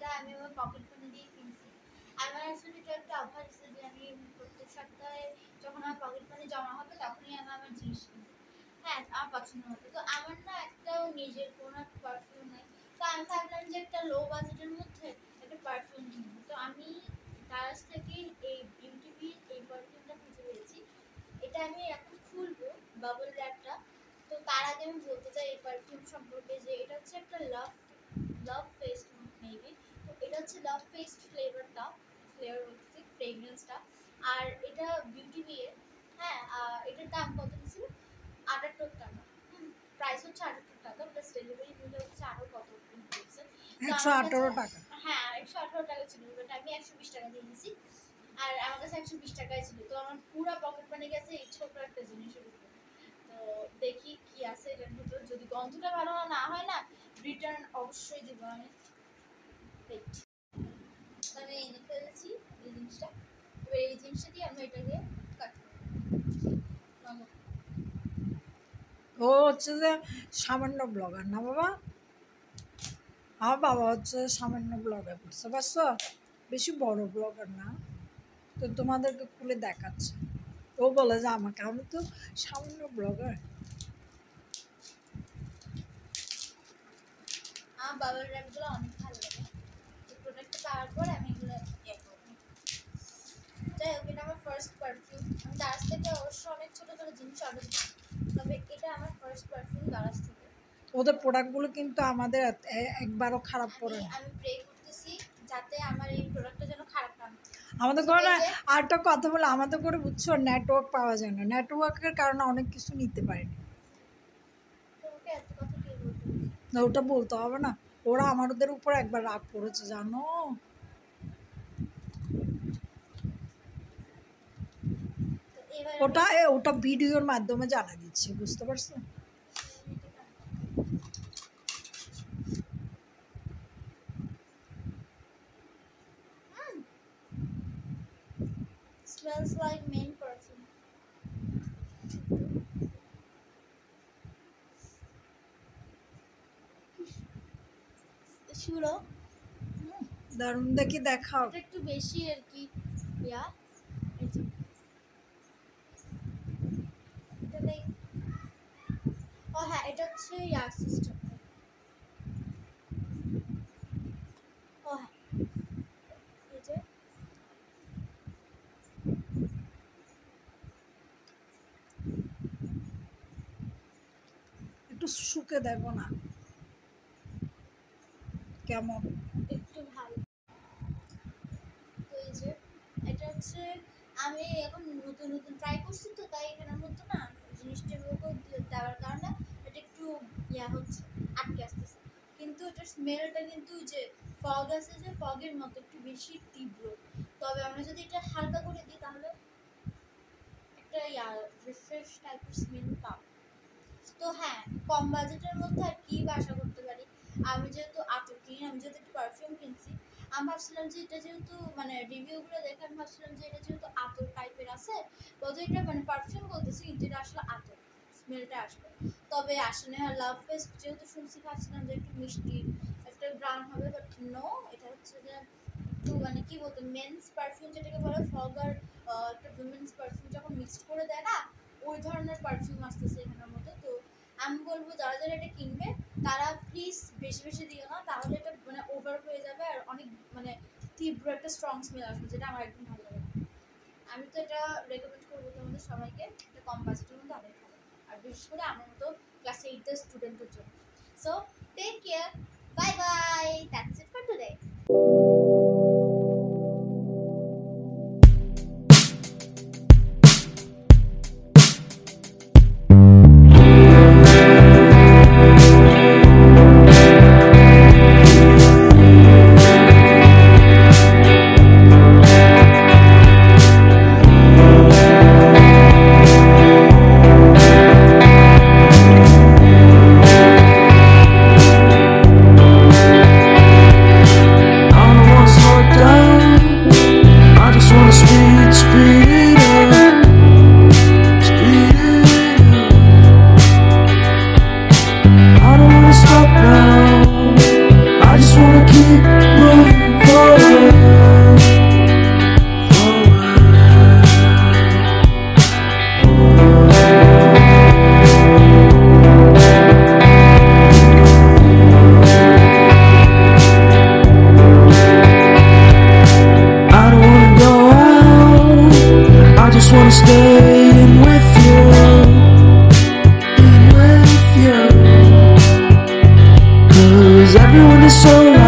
এটা আমি আমার পকেট মানি দিয়ে কিনছি। আমার আসলে এটা একটা অভ্যাস আছে যে আমি প্রত্যেক সপ্তাহে যখন আমার পকেট মানি জমা হবে তখনই আমি আমার জিনিস কিনি। হ্যাঁ, আমার পছন্দ মতো। তো আমার না একটাও নিজের কোনো পারফিউম নাই। তো আমি ভাবলাম যে একটা লো বাজেটের মধ্যে একটা পারফিউম কিনবো। তো আমি দারাজ থেকে এই বিউটি বি এই পারফিউমটা খুঁজে পেয়েছি। এটা আমি এখন খুলবো বাবল র্যাপটা। তো তার আগে আমি বলতে চাই এই পারফিউম সম্পর্কে যে এটা হচ্ছে একটা লাভ লাভ পেস্ট মেবি। তো এটা হচ্ছে লাভ পেস্ট ফ্লেভারটা, ফ্লেভার বলতেছি ফ্রেগরেন্সটা। আর এটা বিউটি বিয়ে। হ্যাঁ, এটার দাম কত নিছিল? ৭৮ টাকা। প্রাইস হচ্ছে ৭৮ টাকা, প্লাস ডেলিভারি বিল হচ্ছে আরো কত বলছে। তো আমার কাছে ১১৮ টাকা। হ্যাঁ ১১৮ টাকা ছিল, বাট আমি ১২০ টাকা দিয়ে নিয়েছি। আর আমার কাছে ১২০ টাকাই ছিল। তো আমার পুরো পকেট মানি গেছে এই ছোট একটা জিনিসের উপর। তো দেখি কি আছে এটার ভিতর, যদি গন্ধটা ভালো না হয় না রিটার্ন অবশ্যই দিব আমি। Wait, তো আমি এনে ফেলেছি এই জিনিসটা। এবার এই জিনিসটা দিয়ে আমি এটাকে কাট করবো। ও হচ্ছে যে সামান্য ব্লগার না বাবা? আমার বাবা হচ্ছে সামান্য ব্লগার, বুঝতে পারছো? বেশি বড় ব্লগার না। তো তোমাদেরকে খুলে দেখাচ্ছে। ও বলে যে আমাকে, আমি তো সামান্য ব্লগার। আমার বাবার র্যাপগুলো অনেক ভালো লাগে। এই প্রোডাক্টটা পাওয়ার পর আমি এগুলো ইয়ে করবো। যাই হোক, এটা আমার ফার্স্ট পারফিউম। আমি দারাজ থেকে অবশ্য অনেক ছোটো ছোটো জিনিস অর্ডার দিই, তবে এটা আমার ফার্স্ট পারফিউম দারাজ থেকে। ওদের প্রোডাক্টগুলো কিন্তু আমাদের একবারও খারাপ পড়ে না। আমি প্রে করতেছি যাতে আমার এই প্রোডাক্টটা যেন খারাপ না হয়। আমাদের করে না। আরেকটা কথা বলে, আমাদের করে বুঝছো নেটওয়ার্ক পাওয়া যায় না, নেটওয়ার্কের কারণে অনেক কিছু নিতে পারিনি। তোমাকে এত কথা কে বলতে? না, ওটা বলতে হবে না। ওরা আমাদের উপর একবার রাগ করেছে জানো। ওটা ওটা ভিডিওর মাধ্যমে জানা দিচ্ছে, বুঝতে পারছো? Smells like main perfume. শুনো, দারুণ দেখি, দেখাও। এটা একটু বেশি আর কি ইয়া। এটা নেই। ও হ্যাঁ, এটা হচ্ছে ইয়ার সিস্টেম। ও হ্যাঁ, এই যে একটু শুকে দেখো না কেমন। একটু ভালো। তো এই যে এটা হচ্ছে আমি এখন নতুন নতুন ট্রাই করছি, তো তাই এখানের মধ্যে না জিনিসটা দেওয়ার কারণে এটা একটু ইয়া হচ্ছে, আটকে আসতেছে। কিন্তু এটার স্মেলটা কিন্তু যে ফগ আছে, যে ফগের মতো একটু বেশি তীব্র। তবে আমরা যদি এটা হালকা করে দিই তাহলে একটা ইয়া রিফ্রেশ টাইপের স্মেল পাবো। তো হ্যাঁ, কম বাজেটের মধ্যে আর কি আশা করতে পারি। আমি যেহেতু আতর কিনি, আমি যেহেতু একটু পারফিউম কিনছি, আমি ভাবছিলাম যে এটা যেহেতু মানে রিভিউগুলো দেখে আমি ভাবছিলাম যে এটা যেহেতু আতর টাইপের আছে, বলতে এটা মানে পারফিউম বলতেছি কিন্তু এটা আসলে আতর স্মেলটা আসবে। তবে আসলে লাভ ফেস্ট যেহেতু শুনছি, ভাবছিলাম যে একটু মিষ্টি একটা গ্রাম হবে, বাট নো, এটা হচ্ছে যে একটু মানে কি বলতো মেন্স পারফিউম যেটাকে বলে ফগ আর একটা উইমেন্স পারফিউম যখন মিক্সড করে দেয় না, ওই ধরনের পারফিউম আসতেছে এখানের মধ্যে। তো আমি বলবো যারা যারা এটা কিনবে তারা প্লিজ বেশি বেশি দিও না, তাহলে এটা মানে ওভার হয়ে যাবে আর অনেক মানে তীব্র একটা স্ট্রং স্মেল আসবে, যেটা আমার একদম ভালো লাগে না। আমি তো এটা রেকমেন্ড করবো তোমাদের সবাইকে, এটা কম বাজেটের মধ্যে অনেক ভালো, আর বিশেষ করে আমার মতো ক্লাস 8 স্টুডেন্টের জন্য। So take care, bye bye, that's it for today. so